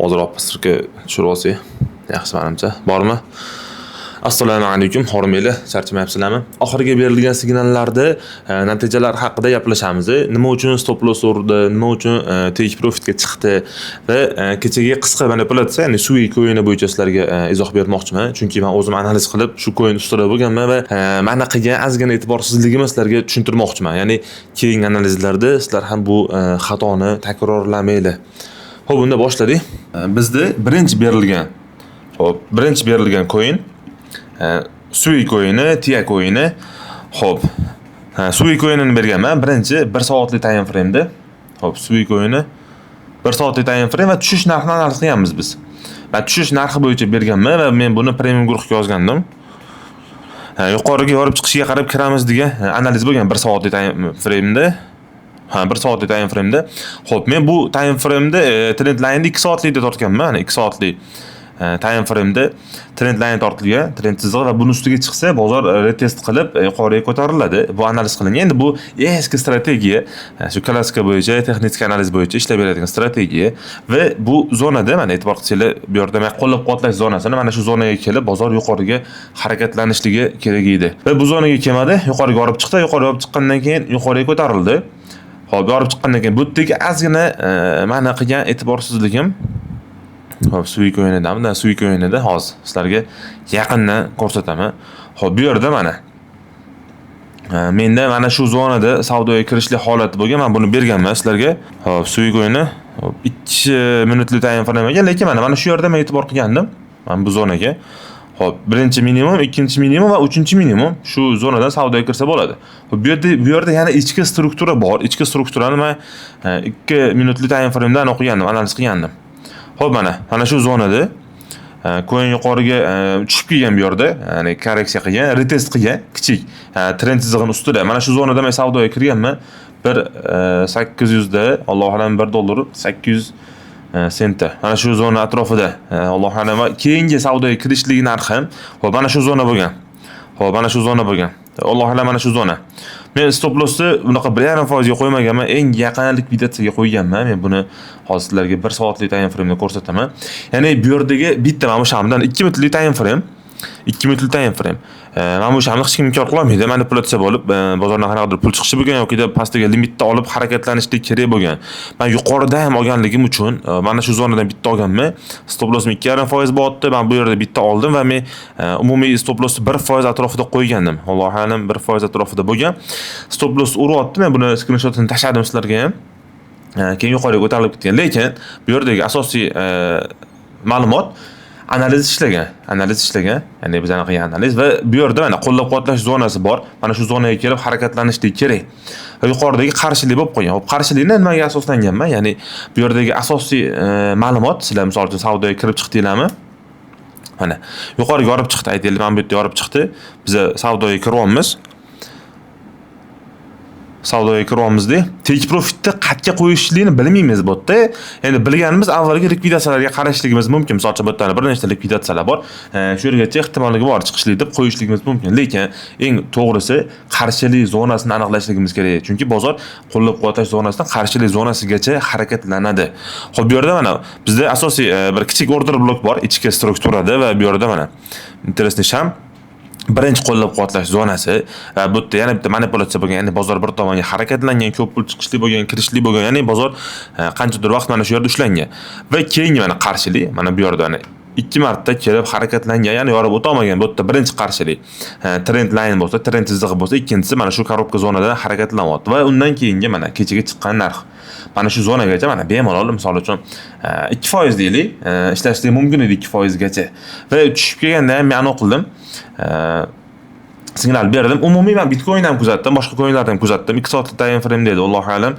ozroq pisirka tushirib olsak, yaxshi menimcha. Bormi? Assalomu alaykum, hormaylar, charchamayapsizlarmi? Oxirgi berilgan signallarda natijalar haqida gaplashamiz. Nima uchun stop loss urdi, nima uchun take profitga chiqdi va kechagi qisqa manipulyatsiya, ya'ni Sui coin'i bo'yicha sizlarga izoh bermoqchiman. Chunki men o'zim analiz qilib, shu coin ustida bo'lganman va mana qilgan ozgina e'tiborsizligimni sizlarga tushuntirmoqchiman. Ya'ni keyingi analizlarda sizlar ham bu xatoni takrorlamaylar. Xo'p, unda boshladik. Bizda birinchi berilgan coin Sui coin'i, Tia coin'i. Xo'p. Sui coin'ini berganman. Birinchi 1 soatlik time frame'da. Xo'p, Sui coin'i 1 soatlik time frame va tushish narxini analiz qilganmiz biz. Men tushish narxi bo'yicha berganman va men buni premium guruhga yozgandim. Yuqoriga yorib chiqishiga qarab kiramiz degan analiz bo'lgan 1 soatlik time frame'da. 1 soatlik time frame'da. Xo'p, men bu time frame'da trend line'ni 2 soatlikda tortganman. 2 soatlik time frame'da trend line tortilgan, trend chizig'i va buni ustiga chiqsa, bozor retest qilib yuqoriga ko'tariladi. Bu analiz qilingan. Endi bu eski strategiya, shu klassika bo'yicha, texnik analiz bo'yicha ishlab beradigan strategiya va bu zonada mana e'tibor qilsanglar, bu yerda men qo'llab-quvvatlash zonasini mana shu zonaga kelib, bozor yuqoriga harakatlanishligi kerak edi. Va bu zonaga kelmadi, yuqoriga olib chiqdi, yuqoriga olib chiqqandan keyin yuqoriga ko'tarildi. Xo'p, yorib chiqqandan keyin bu yerdagi ozgina mana qilgan e'tiborsizligim. Xo'p, Sui coin'ida hozir sizlarga yaqindan ko'rsataman. Xo'p, bu yerda mana menda mana shu zonada savdoga kirishli holat bo'lgan. Men buni berganman sizlarga. Xo'p, Sui coin'i 2 minutlik time frame'ga, lekin mana shu yerda men e'tibor qilgandim. Mana bu zonaga. Xo'p, birinchi minimum, ikkinchi minimum va uchinchi minimum shu zonadan savdoga kirsa bo'ladi. Xo'p, bu yerda yana ichki struktura bor. Ichki strukturani men 2 minutlik time frame'dan o'qigandim, analiz qilgandim. Xo'p, mana shu zonada coin yuqoriga tushib kelgan bu yerda, ya'ni korreksiya qilgan, retest qilgan, kichik trend chizig'ining ustida. Mana shu zonada men savdoga kirganman. 800 da, Allohu alam $1 800 sentda. Mana shu zona atrofida, Allohu alam va keyingi savdoga kirishlik narxi, xo'p, mana shu zona bo'lgan. Allohu alam mana shu zona. Men stop lossni bunaqa 1.5% ga qo'ymaganman, eng yaqin likvidatsiyaga qo'yganman. Men buni hozir sizlarga 1 soatlik time frame'da ko'rsataman. Ya'ni bu yerdagi bitta mana bu shamdan 2 minutlik time frame, 2 minutlik time frame. Mana bu shamni hech kim inkor qila olmaydi. Manipulyatsiya bo'lib, bozordan qanaqadir pul chiqishi bo'lgan yoki pastga limitda olib harakatlanishlik kerak bo'lgan. Men yuqorida ham olganligim uchun mana shu zonadan bitta olganman. Stop loss'im 2.5% bo'tdi. Men bu yerda bitta oldim va men umumiy stop lossni 1% atrofida qo'ygandim. Allohu alam 1% atrofida bo'lgan. Stop loss uryapti. Men buni screenshotini tashladim sizlarga ham. Keyin yuqoriga ko'tarilib ketgan. Lekin bu yerdagi asosiy ma'lumot analiz ishlagan. Ya'ni biz qilgan analiz va bu yerda mana qo'llab-quvvatlash zonasi bor. Mana shu zonaga kelib harakatlanishlik kerak. Va yuqoridagi qarshilik bo'lib qolgan. Hop, qarshilikni nimaga asoslanganman? Ya'ni bu yerdagi asosiy ma'lumot, sizlar misol uchun savdoga kirib chiqdinglarmi? Mana yuqoriga yorib chiqdi, aytaylik, mana bu yerda yorib chiqdi. Biz savdoga kiryapmiz. Savdoga kiryapmizda, take profitni qatga qo'yishlikni bilmaymiz bu yerda. Endi bilganimiz avvalgi likvidatsiyalarga qarashligimiz mumkin. Misol uchun bu yerda bir nechta likvidatsiyalar bor. Shu yergacha ehtimolligi bor chiqishlik deb qo'yishligimiz mumkin. Lekin eng to'g'risi qarshilik zonasini aniqlashligimiz kerak. Chunki bozor qo'llab-quvvatlash zonasidan qarshilik zonasigacha harakatlanadi. Xo'p, bu yerda mana bizda asosiy bir kichik order blok bor ichki strukturada va bu yerda mana interesni sham birinchi qo'llab-quvvatlash zonasi va bu yerda yana bitta manipulyatsiya bo'lgan, ya'ni bozor bir tomonga harakatlangan, ko'p pul chiqishli bo'lgan, kirishli bo'lgan, ya'ni bozor qanchadir vaqt mana shu yerda ushlangan. Va keyingi mana qarshilik, mana bu yerda mana 2 marta kelib harakatlangan, ya'ni yorib o'ta olmagan. Bu yerda birinchi qarshilik trend line bo'lsa, trend chizig'i bo'lsa, ikkinchisi mana shu korobka zonada harakatlanyapti va undan keyingi mana kechaga chiqqan narx. Mana shu zonagacha mana bemalol, misol uchun 2% deylik, ishlashlik mumkin edi 2% gacha. Va tushib kelganda ham men o'qildim. signal berdim. Umumiy men Bitcoin ham kuzatdim, boshqa coinlarni ham kuzatdim. 2 soatlik time frame deydi, Allohu alam.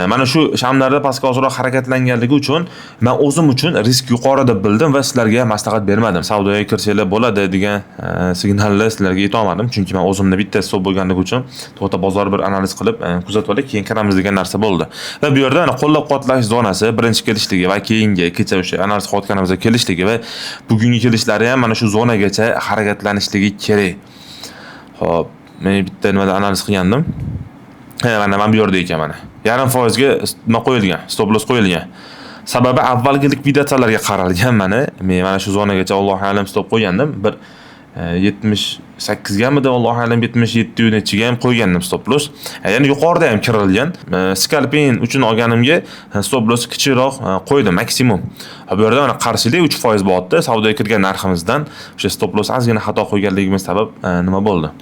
Mana shu shamlarda pastga ozroq harakatlanganligi uchun men o'zim uchun risk yuqori deb bildim va sizlarga maslahat bermadim. Savdoga kirsanglar bo'ladi degan signalni sizlarga ayta olmadim, chunki men o'zimda bitta hisob bo'lganligi uchun to'g'ri bozor bir analiz qilib kuzatib oldik, keyin kiramiz degan narsa bo'ldi. Va bu yerda mana qo'llab-quvvatlash zonasi birinchi kelishligi va keyingi kecha o'sha analiz qilayotganimizda kelishligi va bugungi kelishlari ham mana shu zonagacha harakatlanishligi kerak. Xo'p, men bitta nimada analiz qilgandim. Mana men bu yerda ekan mana. 0.5% ga nima qo'yilgan, stop loss qo'yilgan. Sababi avvalgi likvidatsiyalarga qaralgan mana. Men mana shu zonagacha Allohu alam stop qo'ygandim. Bir 78 gamidi, Allohu alam 77 nechiga ham qo'ygandim stop loss. Ya'ni yuqorida ham kirilgan. Scalping uchun olganimga stop loss kichikroq qo'ydim maksimum. Bu yerda mana qarshilik 3% bo'lyapti. Savdoga kirgan narximizdan o'sha stop loss ozgina xato qo'yganligimiz sabab nima bo'ldi?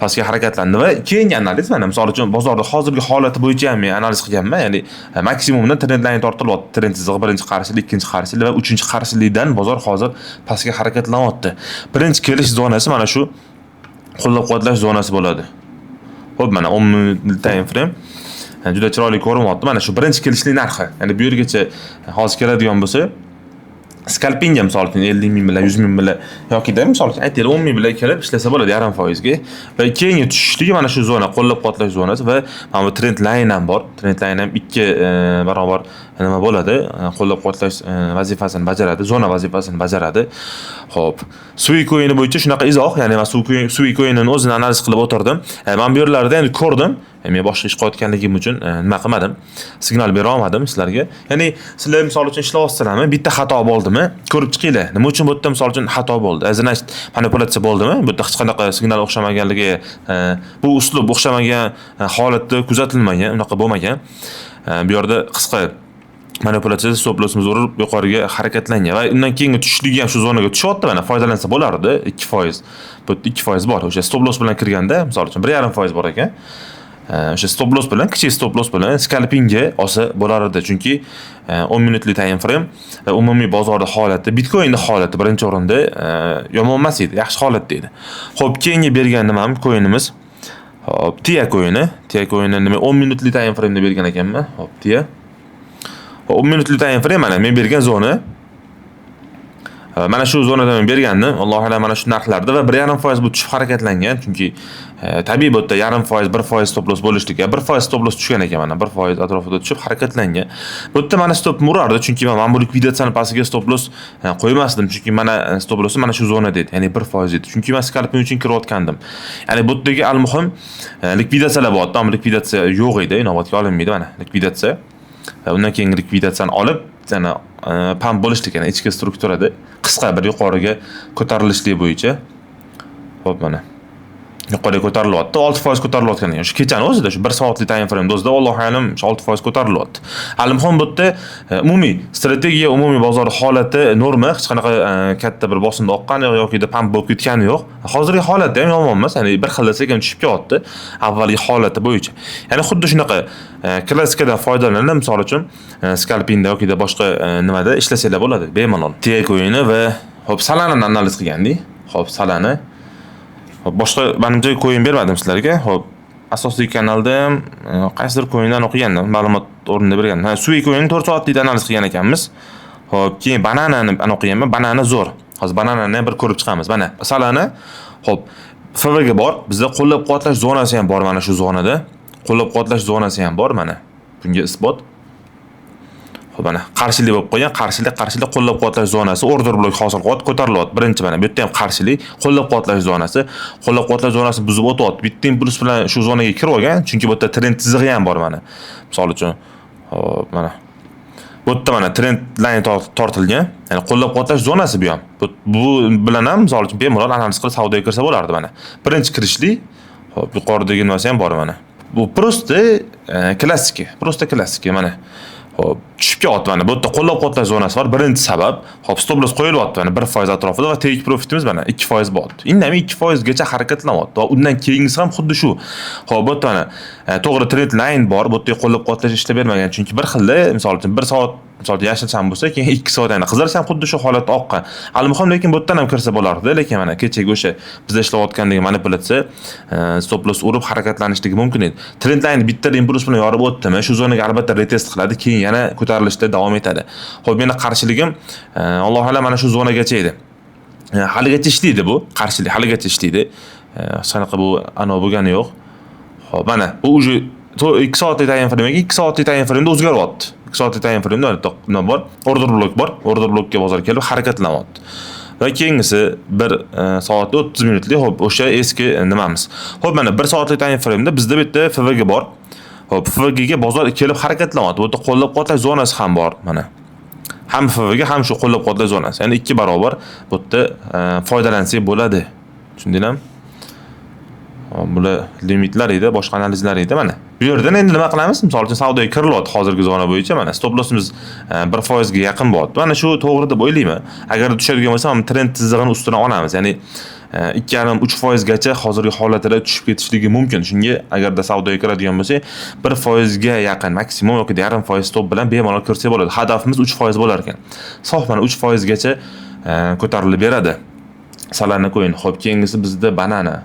Pastga harakatlandi va keyingi analiz mana misol uchun bozorda hozirgi holati bo'yicha ham men analiz qilganman. Ya'ni maksimumdan trend line tortilyapti. Trend chizig'i birinchi qarshilik, ikkinchi qarshilik va uchinchi qarshilikdan bozor hozir pastga harakatlanyapti. Birinchi kelish zonasi mana shu qo'llab-quvvatlash zonasi bo'ladi. Xo'p, mana 10 minutlik time frame juda chiroyli ko'rinyapti. Mana shu birinchi kelishlik narxi. Ya'ni bu yergacha hozir keladigan bo'lsa, scalping ham misol uchun 50 ming bilan 100 ming bilan yoki-da misol uchun aytaylik 10 ming bilan kelib ishlasa bo'ladi 0.5 ga. Va keyingi tushishligi mana shu zona, qo'llab-quvvatlash zonasi va mana bu trend line ham bor. Trend line ham 2 barobar nima bo'ladi? Qo'llab-quvvatlash vazifasini bajaradi, zona vazifasini bajaradi. Xo'p, Sui coin'i bo'yicha shunaqa izoh, ya'ni men Sui coin'ini o'zini analiz qilib o'tirdim. Men bu yerlarda endi ko'rdim. Men boshqa ish qilayotganligim uchun nima qilmadim? Signal bera olmadim sizlarga. Ya'ni sizlar misol uchun ishlayapsizlarmi? Bitta xato bo'ldimi? Ko'rib chiqinglar. Nima uchun bu yerda misol uchun xato bo'ldi? Значит, manipulyatsiya bo'ldimi? Bu yerda hech qanaqa signal o'xshamaganligi, bu uslub o'xshamagan holatda kuzatilmagan, unaqa bo'lmagan. Bu yerda qisqa manipulyatsiya stop lossimiz urib yuqoriga harakatlangan va undan keyingi tushishligi ham shu zonaga tushyapti. Mana foydalansa bo'lardi 2%. Bu 2% bor. O'sha stop loss bilan kirganda, misol uchun 1.5% bor ekan. O'sha stop loss bilan, kichik stop loss bilan scalpingga olsa bo'lar edi. Chunki 10 minutlik time frame va umumiy bozorda holati, Bitcoinning holati birinchi o'rinda yomon emas edi, yaxshi holatda edi. Xo'p, keyingi bergan nimamiz coinimiz. Hop, TIA coin'i. TIA coin'ni nima 10 minutlik time frame deb bergan ekanman. Hop, TIA. 10 minutlik time frame mana men bergan zona. Mana shu zonada men bergandim. Allohu alam mana shu narxlarda va 1.5% bu tushib harakatlangan. Chunki tabiiy bu yerda 0.5%, 1% stop loss bo'lishligi, 1% stop loss tushgan ekan mana 1% atrofida tushib harakatlangan. Bu yerda mana stop urardi, chunki men bu likvidatsiyani pastiga stop loss qo'ymasdim, chunki mana stop lossi mana shu zonada edi, ya'ni 1% edi. Chunki men scalping uchun kirayotgandim. Ya'ni bu yerdagi al-muhim likvidatsiyalar bo'lyapti, ammo likvidatsiya yo'q edi, inobatga olinmaydi mana likvidatsiya. Undan keyin likvidatsiyani olib, yana pump bo'lishlik, ya'ni ichki strukturada qisqa bir yuqoriga ko'tarilishlik bo'yicha. Xo'p, mana yuqoriga ko'tarilyapti, 6% ko'tarilayotgan ekan. Shu kechani o'zida shu 1 soatlik time frame o'zida Allohu alam 6% ko'tarilyapti. Al-muhim bu yerda umumiy strategiya, umumiy bozor holati norma, hech qanaqa katta bir bosimda oqqani yoki pump bo'lib ketgani yo'q. Hozirgi holatda ham yomon emas, ya'ni bir xil sekin tushib kelyapti avvalgi holati bo'yicha. Ya'ni xuddi shunaqa klassikadan foydalanib, misol uchun scalpingda yoki boshqa nimada ishlasanglar bo'ladi, bemalol. TIA coin'i va hop Solana'ni analiz qilgandik. Hop, Solana. Hop, boshqa menimcha coin bermadim sizlarga. Hop, asosiy kanalda ham qaysidir coindan o'qigandim, ma'lumot o'rnida bergandim. Sui coin'ni 4 soatlik analiz qilgan ekanmiz. Hop, keyin bananani o'qiganman. Banana zo'r. Hozir bananani ham bir ko'rib chiqamiz. Mana Solana. Hop, FV ga bor. Bizda qo'llab-quvvatlash zonasi ham bor mana shu zonada. Qo'llab-quvvatlash zonasi ham bor mana. Bunga isbot. Xo'p, mana qarshilik bo'lib qolgan, qarshilik qo'llab-quvvatlash zonasi, order blok hosil qilyapti, ko'tarilyapti. Birinchi mana bu yerda ham qarshilik, qo'llab-quvvatlash zonasi, qo'llab-quvvatlash zonasini buzib o'tyapti. Bitta impuls bilan shu zonaga kirib olgan, chunki bu yerda trend chizig'i ham bor mana. Misol uchun, hop, mana bu yerda mana trend line tortilgan, ya'ni qo'llab-quvvatlash zonasi bu ham. Bu bilan ham misol uchun bemalol analiz qilib savdoga kirsa bo'lardi mana. Birinchi kirishlik, hop, yuqoridagi nimasi ham bor mana. Bu prosta klassika mana. Hop, tushib kelyapti mana. Bu yerda qo'llab-quvvatlash zonasi bor. Birinchi sabab, hop, stop loss qo'yilyapti mana 1% atrofida va take profitimiz mana 2% bor. Indamay 2% gacha harakatlanyapti va undan keyingisi ham xuddi shu. Hop, bu yerda mana to'g'ri trend line bor. Bu yerda qo'llab-quvvatlash ishlab bermagan, chunki bir xilda, misol uchun 1 soat misol yashilcham bo'lsa, keyin 2 soat yana qizarsa xuddi shu holatda oqqan. Al-muhim lekin bu yerdan ham kirsa bo'lardi, lekin mana kechagi o'sha bizda ishlayotgandagi manipulyatsiya stop loss urib harakatlanishligi mumkin edi. Trend line bitta impuls bilan yorib o'tdimi, shu zonaga albatta retest qiladi, keyin yana ko'tarilishda davom etadi. Xo'p, meni qarshiligim Allohu alam mana shu zonagacha edi. Haligacha ishlaydi bu, qarshilik haligacha ishlaydi. Sanaqa bu bo'lgani yo'q. Xo'p, mana bu уже 2 soatlik time frame ga 2 soatlik time frame da o'zgaryapti. 2 soatlik time frame da nima bor? Order blok bor. Order blokka bozor kelib harakatlanyapti. Va keyingisi 1 soat 30 minutlik, hop, o'sha eski nimamiz. Hop, mana 1 soatlik time frame da bizda bitta FV ga bor. Hop, FV ga bozor kelib harakatlanyapti. Bu yerda qo'llab-quvvatlash zonasi ham bor mana. ham FVga ham shu qo'llab-quvvatlash zonasi. Ya'ni 2 barobar bu yerda foydalansak bo'ladi. Tushundinglarmi? Bular limitlar edi, boshqa analizlar edi mana. Bu yerdan endi nima qilamiz? Misol uchun savdoga kirilyapti hozirgi zona bo'yicha mana stop lossimiz 1% ga yaqin bo'lyapti. Mana shu to'g'ri deb o'ylayman. Agar tushadigan bo'lsa, ham trend chizig'ini ustidan olamiz. Ya'ni 2,5-3% gacha hozirgi holatida tushib ketishligi mumkin. Shunga agarda savdoga kiradigan bo'lsa, 1% ga yaqin maksimum yoki 0,5% stop bilan bemalol kirsa bo'ladi. Hadafimiz 3% bo'lar ekan. Sof mana 3% gacha ko'tarilib beradi. Solana coin. Xo'p, keyingisi bizda banana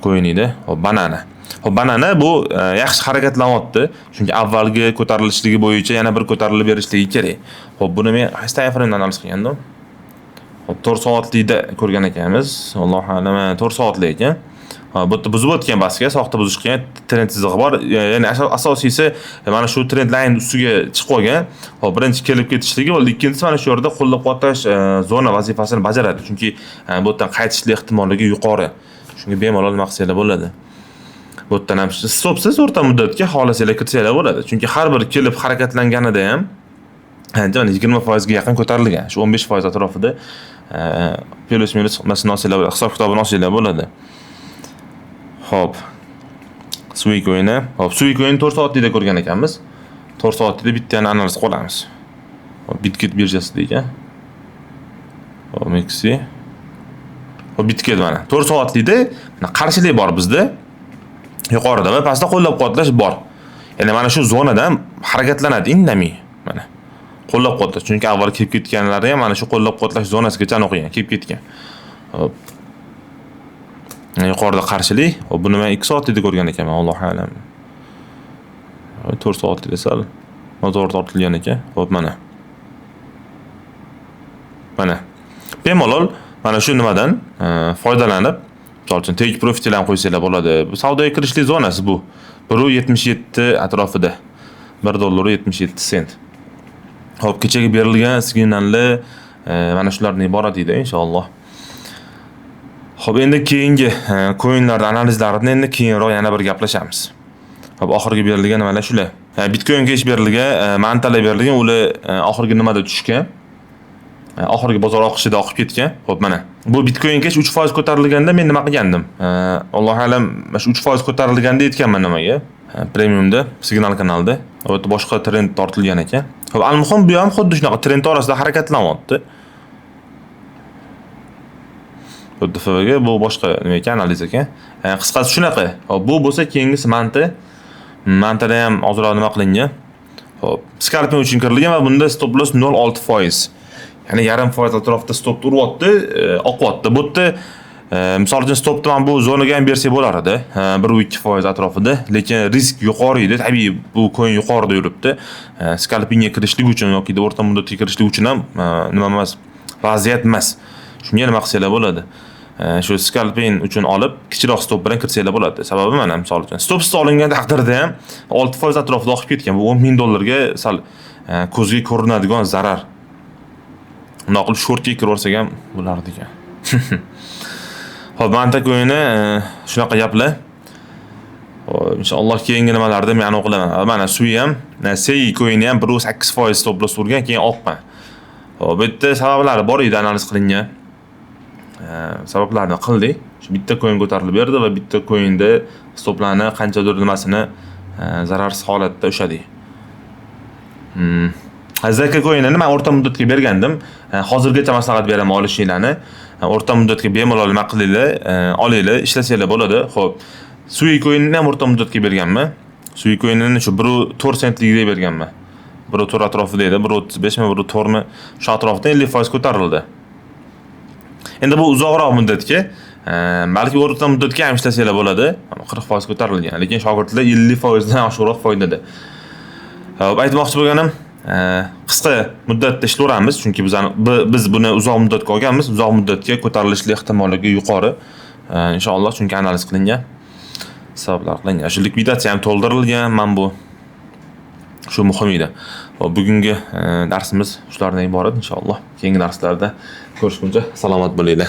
coin edi. Xo'p, banana. Xo'p, banana bu yaxshi harakatlanyapti. Chunki avvalgi ko'tarilishligi bo'yicha yana bir ko'tarilib berishligi kerak. Xo'p, buni men qaysi time frame analiz qilgandim? Xo'p, 4 soatlikda ko'rgan ekanmiz. Allohu alam 4 soatlik ekan. Bu yerda buzib o'tgan basga, soxta buzish qilgan trend chizig'i bor. Ya'ni asosiysi mana shu trend line ustiga chiqib qolgan. Xo'p, birinchi kelib ketishligi bo'ldi. Ikkinchisi mana shu yerda qo'llab-quvvatlash zona vazifasini bajaradi. Chunki bu yerdan qaytishlik ehtimolligi yuqori. Shunga bemalol nima qilsanglar bo'ladi. Bu yerdan ham stopsiz o'rta muddatga xohlasanglar kirsanglar bo'ladi. Chunki har bir kelib harakatlanganida ham ancha 20% ga yaqin ko'tarilgan. Shu 15% atrofida plus minus olsanglar bo'ladi. Hisob kitobini olsanglar bo'ladi. Xo'p. Sui coin'i. Xo'p, Sui coin 4 soatlikda ko'rgan ekanmiz. 4 soatlikda bittani analiz qilamiz. Xo'p, Bitget birjasidagi. Xo'p, Mexi. Xo'p, Bitget mana 4 soatlikda qarshilik bor bizda. Yuqorida va pastda qo'llab-quvvatlash bor. Ya'ni mana shu zonadan harakatlanadi indamay. Mana qo'llab-quvvatlash. Chunki avval kelib ketganlari ham mana shu qo'llab-quvvatlash zonasigacha o'qigan, kelib ketgan. Hop. Yuqorida qarshilik. Hop, buni men 2 soatlikda ko'rgan ekanman, Allohu alam. 4 soatlikda sal motor tortilgan ekan. Hop, mana. Mana. Bemalol mana shu nimadan foydalanib, misol uchun take profit bilan qo'ysanglar bo'ladi. Bu savdoga kirishlik zonasi bu. 1.77 atrofida. $1.77. Hop, kechaga berilgan signallar mana shulardan iborat edi inshaalloh. Hop, endi keyingi coinlarning analizlarini endi keyinroq yana bir gaplashamiz. Hop, oxirgi berilgan nimalar shular. Bitcoinga ish berilgan, mantalar berilgan, ular oxirgi nimada tushgan. Oxirgi bozor oqishida oqib ketgan. Xo'p, mana. Bu Bitcoinga 3% ko'tarilganda men nima qilgandim? Allohu alam, mana shu 3% ko'tarilganda aytganman nimaga? Premiumda, signal kanalda. Bu boshqa trend tortilgan ekan. Xo'p, al-muhim bu ham xuddi shunaqa trend orasida harakatlanyapti. Xuddi FVga bu boshqa nima ekan, analiz ekan. Qisqasi shunaqa. Xo'p, bu bo'lsa keyingisi mantada ham ozroq nima qilingan. Xo'p, scalping uchun kirilgan va bunda stop loss 0.6%. Ya'ni 0.5% atrofida stopni uryapti, oqyapti. Bu yerda misol uchun stopni mana bu zonaga ham bersak bo'lar edi, 1-2% atrofida, lekin risk yuqori edi. Tabiiy bu coin yuqorida yuribdi. Scalpingga kirishlik uchun yoki o'rta muddatga kirishlik uchun ham nima emas, vaziyat emas. Shunga nima qilsanglar bo'ladi? Shu scalping uchun olib, kichikroq stop bilan kirsanglar bo'ladi. Sababi mana misol uchun stopsiz olingan taqdirda ham 6% atrofida oqib ketgan. Bu $10,000 ga sal ko'zga ko'rinadigan zarar. Unda qilib shortga kirib olsak ham bo'lardi ekan. Xo'p, manta coin'i shunaqa gaplar. Inshaalloh keyingi nimalarda men aniq qilaman. Mana Sui ham, Sei coin'i ham 1.8% stop loss urgan, keyin oqqan. Xo'p, bu yerda sabablari bor edi, analiz qilingan. Sabablarni qildik. Shu bitta coin ko'tarilib berdi va bitta coinda stoplarni qanchadir nimasini zararsiz holatda ushladik. Zaka coin'ini men o'rta muddatga bergandim. Hozirgacha maslahat beraman olishinglarni. O'rta muddatga bemalol nima qilinglar, olinglar, ishlasanglar bo'ladi. Xo'p, Sui coin'ini ham o'rta muddatga berganman. Sui coin'ini shu 1.4 sentlikda berganman. 1.4 atrofida edi, 1.35 mi, 1.4 mi, shu atrofda 50% ko'tarildi. Endi bu uzoqroq muddatga, balki o'rta muddatga ham ishlasanglar bo'ladi. 40% ko'tarilgan, lekin shogirdlar 50% dan oshiqroq foydada. Hop, aytmoqchi bo'lganim, qisqa muddatda ishlayveramiz, chunki biz buni uzoq muddatga olganmiz. Uzoq muddatga ko'tarilishli ehtimolligi yuqori. Inshaalloh, chunki analiz qilingan, hisoblar qilingan. Shu likvidatsiya ham to'ldirilgan, mana bu. Shu muhim edi. Va bugungi darsimiz shulardan iborat inshaalloh. Keyingi darslarda ko'rishguncha salomat bo'linglar.